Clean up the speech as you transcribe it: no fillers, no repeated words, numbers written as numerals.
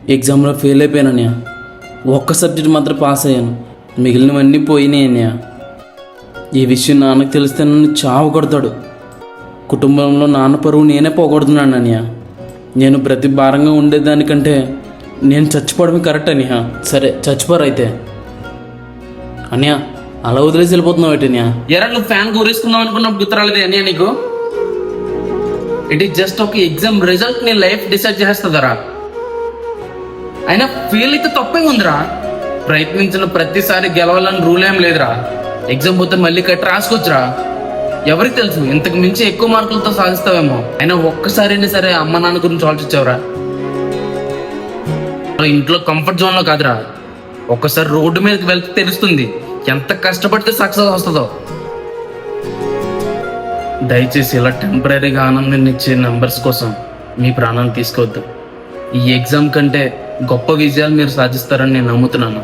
ఎగ్జామ్లో ఫెయిల్ అయిపోయాను అన్నయ్య. ఒక్క సబ్జెక్ట్ మాత్రం పాస్ అయ్యాను, మిగిలినవన్నీ పోయినాయి అన్నయ్య. ఈ విషయం నాన్నకు తెలిస్తే నన్ను చావు కొడతాడు. కుటుంబంలో నాన్న పరువు నేనే పోగొడుతున్నాను అన్నయ్య. నేను ప్రతి భారంగా ఉండేదానికంటే నేను చచ్చిపోవడమే కరెక్ట్ అన్నయ్య. సరే చచ్చిపోరు అయితే. అన్నయ్య అలా వదిలేసి వెళ్ళిపోతున్నావు ఏంటి అన్నయ్య? ఎరా నువ్వు ఫ్యాన్ గురేసుకుందాం అనుకున్నప్పుడు గుర్తురాలేదు అన్నయ్య నీకు? ఇట్ ఈస్ జస్ట్ ఒక ఎగ్జామ్ రిజల్ట్ నీ లైఫ్ డిసైడ్ చేస్తుందరా. అయినా ఫెయిల్ అయితే తప్పే ఉందిరా. ప్రయత్నించిన ప్రతిసారి గెలవాలని రూల్ ఏం లేదురా. ఎగ్జామ్ పోతే మళ్ళీ కట్టి రాసుకోవచ్చురా. ఎవరికి తెలుసు, ఇంతకు మించి ఎక్కువ మార్కులతో సాధిస్తావేమో. అయినా ఒక్కసారైనా సరే అమ్మ నాన్న గురించి ఆలోచించావురా? ఇంట్లో కంఫర్ట్ జోన్ లో కాదురా, ఒక్కసారి రోడ్డు మీదకి వెళ్తే తెలుస్తుంది ఎంత కష్టపడితే సక్సెస్ వస్తుందో. దయచేసి ఇలా టెంపరీగా ఆనందాన్ని ఇచ్చే నెంబర్స్ కోసం మీ ప్రాణాన్ని తీసుకోవద్దు. ఈ ఎగ్జామ్ కంటే గొప్ప విజయాలు మీరు సాధిస్తారని నేను నమ్ముతున్నాను.